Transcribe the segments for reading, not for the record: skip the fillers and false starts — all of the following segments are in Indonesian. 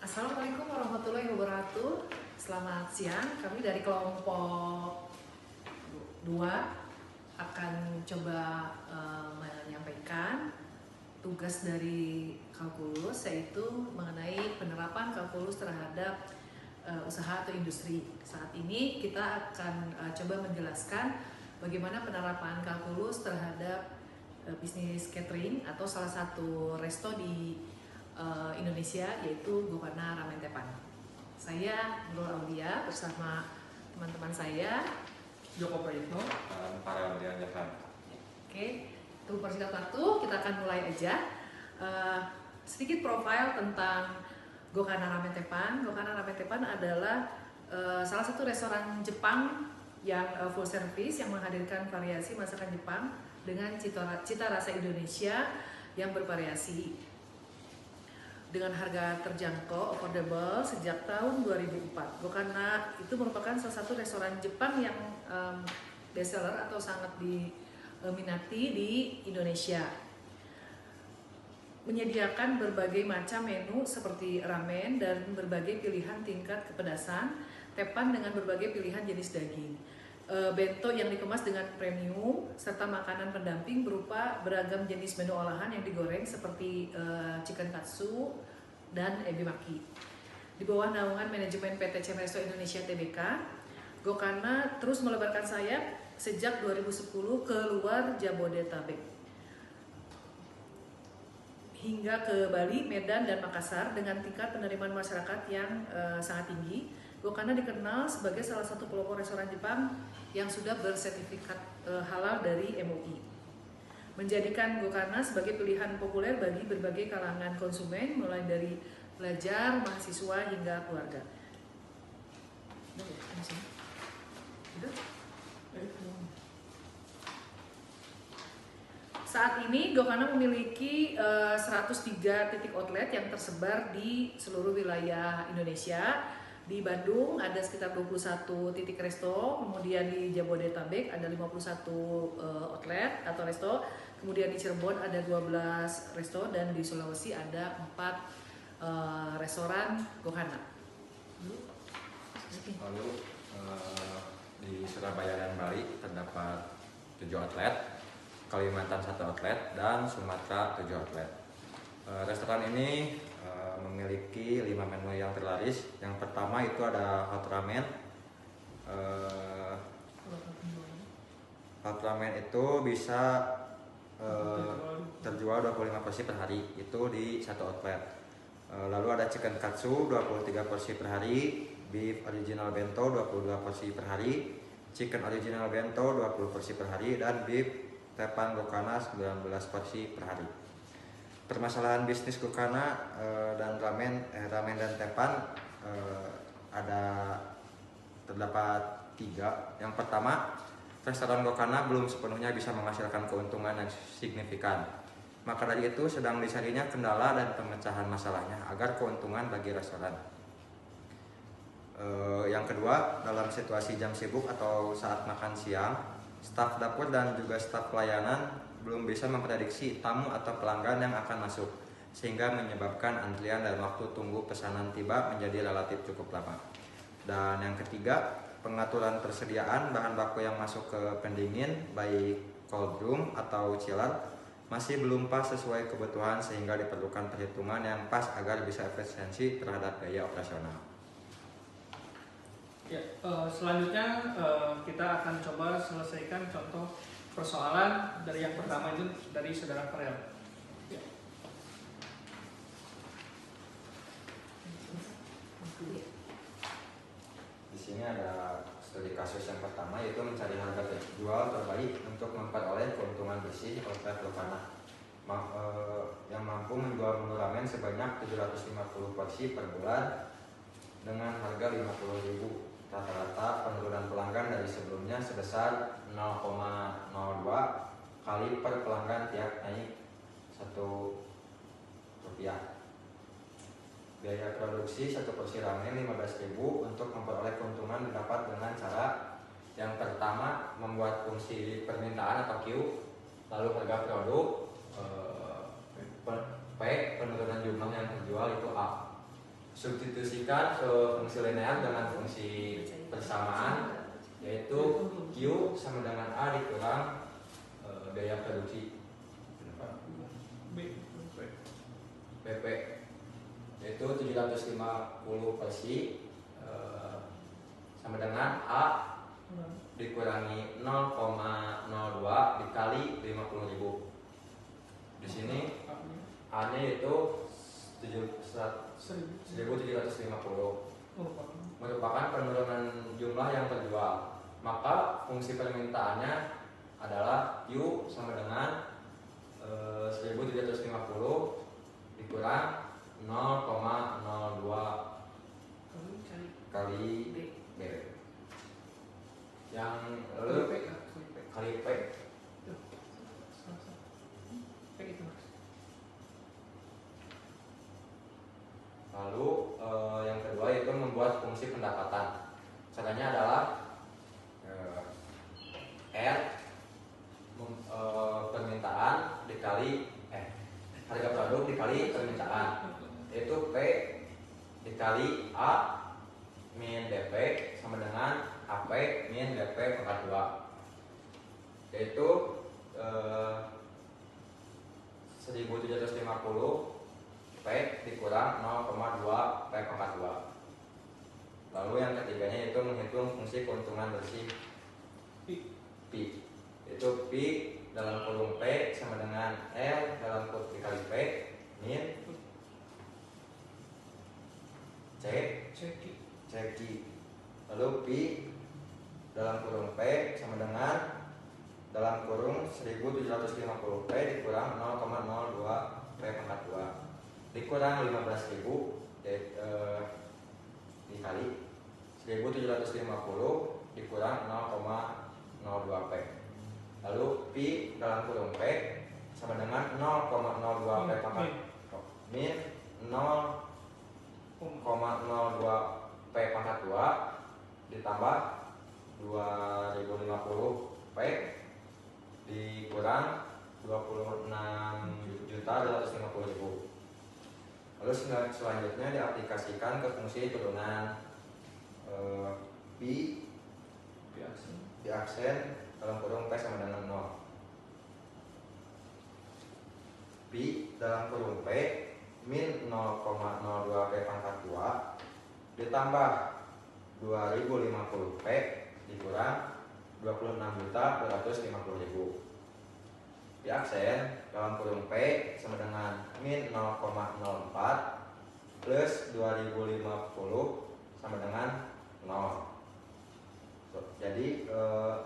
Assalamualaikum warahmatullahi wabarakatuh. Selamat siang. Kami dari kelompok 2 akan coba menyampaikan tugas dari kalkulus, yaitu mengenai penerapan kalkulus terhadap usaha atau industri. Saat ini kita akan coba menjelaskan bagaimana penerapan kalkulus terhadap bisnis catering atau salah satu resto di Indonesia, yaitu Gokana Ramen Teppan. Saya Nurul Aulia bersama teman-teman saya Joko Prayitno dan para Jahan. Oke, tunggu persingkat waktu, kita akan mulai aja. Sedikit profil tentang Gokana Ramen Teppan. Gokana Ramen Teppan adalah salah satu restoran Jepang yang full service yang menghadirkan variasi masakan Jepang dengan cita rasa Indonesia yang bervariasi dengan harga terjangkau, affordable sejak tahun 2004. Gokana itu merupakan salah satu restoran Jepang yang bestseller atau sangat diminati di Indonesia. Menyediakan berbagai macam menu seperti ramen dan berbagai pilihan tingkat kepedasan, teppan dengan berbagai pilihan jenis daging. Bento yang dikemas dengan premium serta makanan pendamping berupa beragam jenis menu olahan yang digoreng seperti chicken katsu dan ebi maki. Di bawah naungan manajemen PT Chain Resto Indonesia Tbk, Gokana terus melebarkan sayap sejak 2010 ke luar Jabodetabek hingga ke Bali, Medan, dan Makassar dengan tingkat penerimaan masyarakat yang sangat tinggi. Gokana dikenal sebagai salah satu pelopor restoran Jepang yang sudah bersertifikat halal dari MUI. Menjadikan Gokana sebagai pilihan populer bagi berbagai kalangan konsumen, mulai dari pelajar, mahasiswa, hingga keluarga. Saat ini Gokana memiliki 103 titik outlet yang tersebar di seluruh wilayah Indonesia. Di Bandung ada sekitar 21 titik resto, kemudian di Jabodetabek ada 51 outlet atau resto, kemudian di Cirebon ada 12 resto, dan di Sulawesi ada 4 restoran Gokana. Lalu di Surabaya dan Bali terdapat 7 outlet, Kalimantan 1 outlet, dan Sumatera 7 outlet. Restoran ini memiliki 5 menu yang terlaris. Yang pertama itu ada hot ramen. Hot ramen itu bisa terjual 25 porsi per hari, itu di 1 outlet. Lalu ada chicken katsu 23 porsi per hari, beef original bento 22 porsi per hari, chicken original bento 20 porsi per hari, dan beef teppan Gokana 19 porsi per hari. Permasalahan bisnis Gokana dan ramen dan teppan terdapat 3. Yang pertama, restoran Gokana belum sepenuhnya bisa menghasilkan keuntungan yang signifikan. Maka dari itu sedang dicarinya kendala dan pemecahan masalahnya agar keuntungan bagi restoran. Yang kedua, dalam situasi jam sibuk atau saat makan siang, staf dapur dan juga staf pelayanan belum bisa memprediksi tamu atau pelanggan yang akan masuk, sehingga menyebabkan antrian dan waktu tunggu pesanan tiba menjadi relatif cukup lama. Dan yang ketiga, pengaturan persediaan bahan baku yang masuk ke pendingin, baik cold room atau chiller, masih belum pas sesuai kebutuhan, sehingga diperlukan perhitungan yang pas agar bisa efisiensi terhadap biaya operasional. Ya, selanjutnya kita akan coba selesaikan contoh persoalan dari yang pertama itu dari saudara Farel. Ya. Di sini ada studi kasus yang pertama, yaitu mencari harga terjual terbaik untuk memperoleh keuntungan bersih outlet Gokana yang mampu menjual menu ramen sebanyak 750 porsi per bulan dengan harga 50.000. Rata-rata penurunan pelanggan dari sebelumnya sebesar 0,02 kali per pelanggan tiap naik 1 rupiah. Biaya produksi 1 porsi ramen 15.000. Untuk memperoleh keuntungan didapat dengan cara yang pertama, membuat fungsi permintaan atau Q, lalu harga produk, P, penurunan jumlah yang terjual itu A. substitusikan ke fungsi linear dengan fungsi persamaan, yaitu Q sama dengan A dikurang biaya produksi BP, yaitu 750 persi sama dengan A dikurangi 0,02 dikali 50.000. Di sini A-nya itu 1750, merupakan penurunan jumlah yang terjual. Maka fungsi permintaannya adalah Q sama dengan 1750 dikurang 0,02 kali B. Yang lalu kali P. Lalu yang kedua itu membuat fungsi pendapatan. Caranya adalah R permintaan dikali harga produk dikali permintaan, yaitu P dikali A min DP sama dengan AP min DP pangkat 2, yaitu 1750 P dikurang 0,2 P pangkat 2. Lalu yang ketiganya itu menghitung fungsi keuntungan bersih P, yaitu P dalam kurung P sama dengan L dalam kurung dikali P min C. Lalu P dalam kurung P sama dengan dalam kurung 1750 P dikurang 0,02 P pangkat 2 dikurang 15.000 dikali 1750 dikurang 0,02 P. Lalu P dalam kurung P sama dengan 0,02 P pangkat min 0,02 P pangkat 2 ditambah 2050 P dikurang 26.250.000. Lalu selanjutnya diaplikasikan ke fungsi turunan P di aksen dalam kurung P sama dengan 0. P dalam kurung P min 0,02 P pangkat 2 ditambah 2050 P dikurang 26.250.000. Di aksen dalam kurung P sama dengan min 0,04 plus 2050 sama dengan 0. Jadi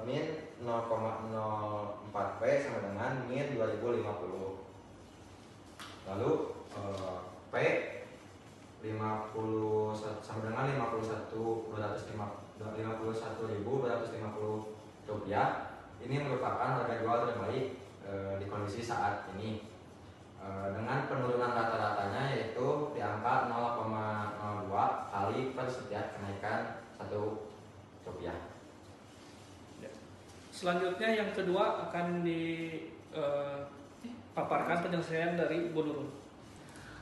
min 0,04 P sama dengan min 2050. Lalu P 50 sama dengan 51.250 rupiah. Ini merupakan harga jual terbaik di kondisi saat ini, dengan penurunan rata-ratanya yaitu di angka 0,02 kali per setiap kenaikan 1 rupiah. Selanjutnya yang kedua akan dipaparkan penyelesaian dari Bu Nurul.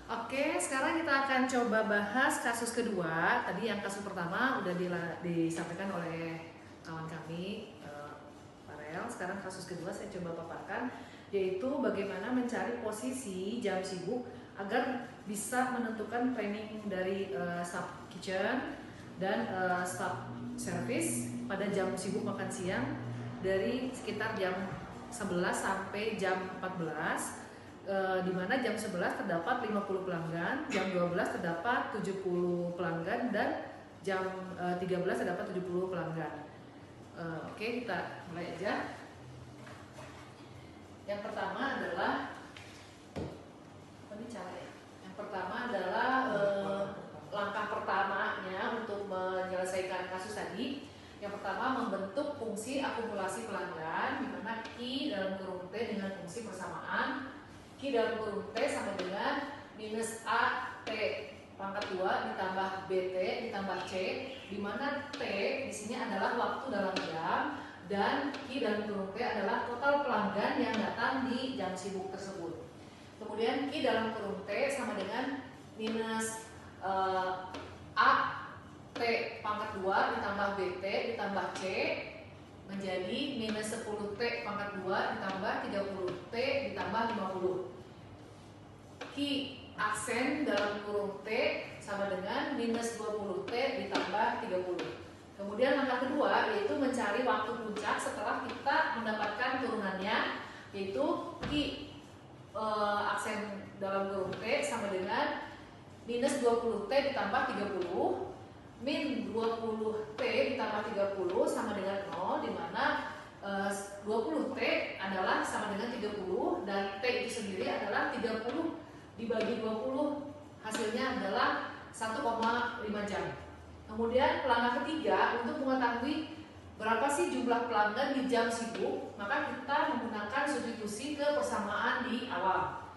Oke, sekarang kita akan coba bahas kasus kedua. Tadi yang kasus pertama udah disampaikan oleh kawan kami, Farel. Sekarang kasus kedua saya coba paparkan, yaitu bagaimana mencari posisi jam sibuk agar bisa menentukan planning dari staff kitchen dan staff service pada jam sibuk makan siang dari sekitar jam 11 sampai jam 14. Di mana jam 11 terdapat 50 pelanggan, jam 12 terdapat 70 pelanggan, dan jam 13 terdapat 70 pelanggan. Oke, kita mulai aja. Yang pertama adalah Yang pertama adalah langkah pertamanya untuk menyelesaikan kasus tadi. Yang pertama, membentuk fungsi akumulasi pelanggan, di mana Q dalam kurung T dengan fungsi persamaan. Q dalam kurung T sama dengan minus AT pangkat 2 ditambah BT ditambah C, di mana T di sini adalah waktu dalam jam dan Q dalam kurung T adalah total pelanggan yang datang di jam sibuk tersebut. Kemudian Q dalam kurung T sama dengan minus A T pangkat 2 ditambah BT ditambah C menjadi minus 10T pangkat 2 ditambah 30T ditambah 50. Q aksen dalam kurung T sama dengan minus 20T ditambah 30. Kemudian langkah kedua yaitu mencari waktu puncak setelah kita mendapatkan turunannya, yaitu Q aksen dalam kurung T sama dengan minus 20T ditambah 30 min 20T ditambah 30 sama dengan 0, di mana 20T adalah sama dengan 30 dan T itu sendiri adalah 30 dibagi 20, hasilnya adalah 1,5 jam. Kemudian langkah ketiga, untuk mengetahui berapa sih jumlah pelanggan di jam sibuk, maka kita menggunakan substitusi ke persamaan di awal.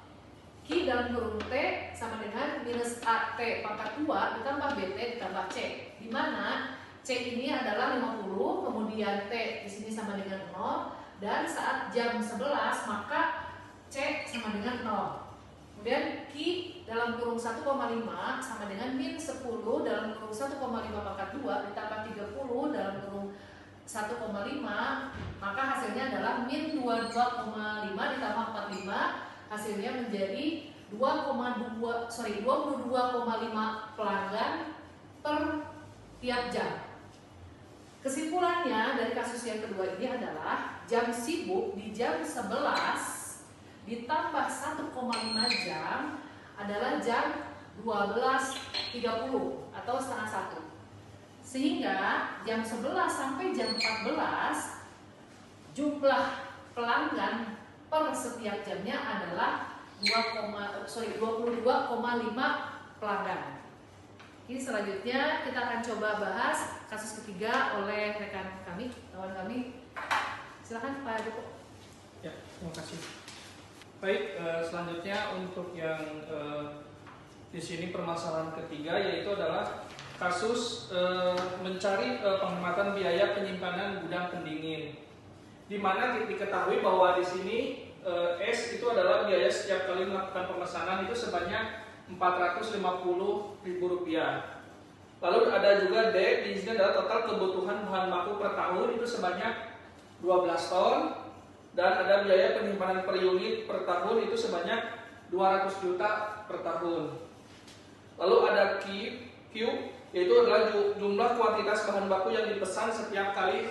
Q dalam kurung T sama dengan minus AT pangkat 2 ditambah BT ditambah C, di mana C ini adalah 50, kemudian T di sini sama dengan 0, dan saat jam 11 maka C sama dengan 0. Kemudian Q dalam kurung 1,5 sama dengan min 10 dalam kurung 1,5 pangkat 2 ditambah 30 dalam kurung 1,5, maka hasilnya adalah min 22,5 ditambah 45, hasilnya menjadi 22,5 pelanggan per tiap jam. Kesimpulannya dari kasus yang kedua ini adalah jam sibuk di jam 11 ditambah 1,5 jam adalah jam 12.30 atau setengah 1. Sehingga jam 11 sampai jam 14 jumlah pelanggan per setiap jamnya adalah 22,5 pelanggan. Ini selanjutnya kita akan coba bahas kasus ketiga oleh rekan kami, kawan kami. Silakan Pak Joko. Ya, terima kasih. Baik, selanjutnya untuk yang di sini permasalahan ketiga yaitu adalah kasus mencari penghematan biaya penyimpanan gudang pendingin, di mana diketahui bahwa di sini S itu adalah biaya setiap kali melakukan pemesanan itu sebanyak Rp450.000. Lalu ada juga D, di sini adalah total kebutuhan bahan baku per tahun itu sebanyak 12 ton. Dan ada biaya penyimpanan per unit per tahun itu sebanyak 200 juta per tahun. Lalu ada Q yaitu adalah jumlah kuantitas bahan baku yang dipesan setiap kali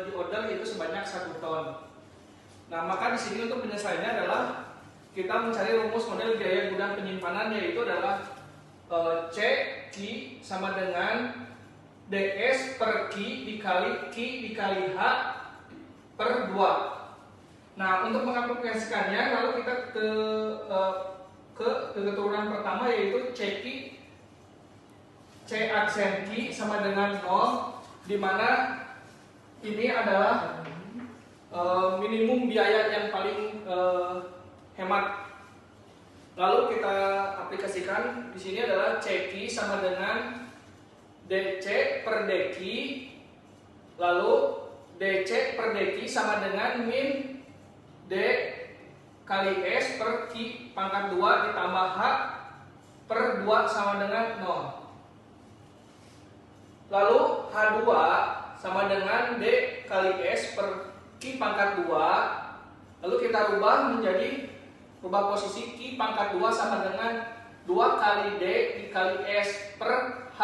di order itu sebanyak 1 ton. Nah, maka di sini untuk penyelesaiannya adalah kita mencari rumus model biaya gudang penyimpanan, yaitu adalah C Q sama dengan DS per Q dikali H per 2. Nah, untuk mengaplikasikannya, lalu kita ke keturunan pertama yaitu C aksen Q sama dengan 0, di mana ini adalah minimum biaya yang paling hemat. Lalu kita aplikasikan di sini adalah CQ sama dengan DC per DQ, lalu DC per DQ sama dengan min D kali S per Q pangkat 2 ditambah H per 2 sama dengan 0. Lalu H2 sama dengan D kali S per Q pangkat 2. Lalu kita rubah posisi Q pangkat 2 sama dengan 2 kali D dikali S per H.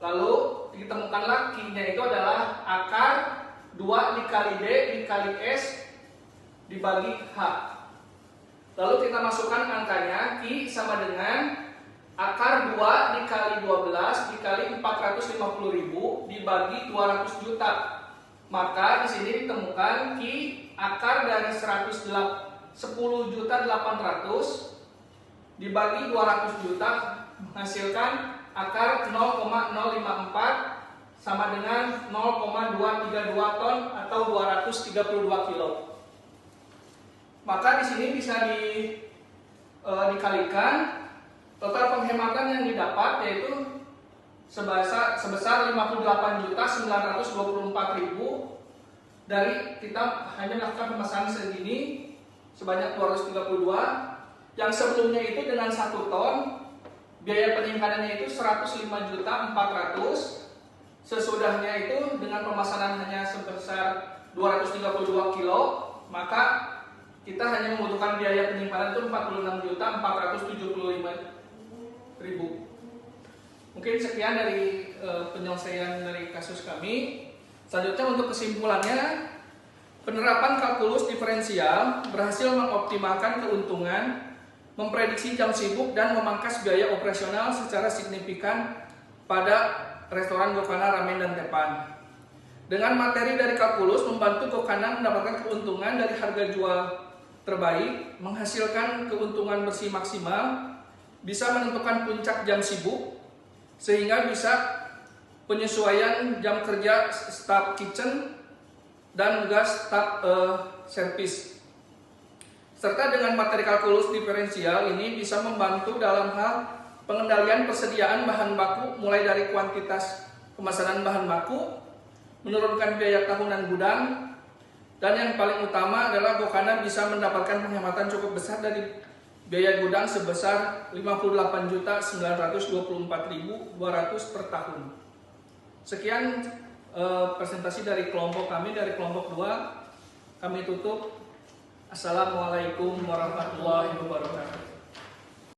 Lalu ditemukanlah Q-nya itu adalah akar 2 dikali D dikali S dibagi H. Lalu kita masukkan angkanya, Q sama dengan akar 2 dikali 12 dikali 450.000 dibagi 200 juta. Maka di sini ditemukan Q akar dari 10.800.000 dibagi 200 juta menghasilkan akar 0,054 sama dengan 0,232 ton atau 232 kilo. Maka di sini bisa dikalikan total penghematan yang didapat yaitu sebesar 58.924.000 dari kita hanya melakukan pemesanan segini sebanyak 232, yang sebelumnya itu dengan 1 ton biaya penyimpanannya itu 105.400.000. Sesudahnya itu dengan pemesanan hanya sebesar 232 kilo, maka kita hanya membutuhkan biaya penyimpanan itu 46.475.000. Mungkin sekian dari penyelesaian dari kasus kami. Selanjutnya untuk kesimpulannya, penerapan kalkulus diferensial berhasil mengoptimalkan keuntungan, memprediksi jam sibuk, dan memangkas biaya operasional secara signifikan pada restoran Gokana Ramen dan Teppan. Dengan materi dari kalkulus membantu Gokana mendapatkan keuntungan dari harga jual terbaik, menghasilkan keuntungan bersih maksimal, bisa menentukan puncak jam sibuk, sehingga bisa penyesuaian jam kerja staf kitchen dan juga staf service. Serta dengan materi kalkulus diferensial ini bisa membantu dalam hal pengendalian persediaan bahan baku mulai dari kuantitas pemesanan bahan baku, menurunkan biaya tahunan gudang, dan yang paling utama adalah Gokana bisa mendapatkan penghematan cukup besar dari biaya gudang sebesar 58.924.200 per tahun. Sekian presentasi dari kelompok kami, dari kelompok 2. Kami tutup. Assalamualaikum warahmatullahi wabarakatuh.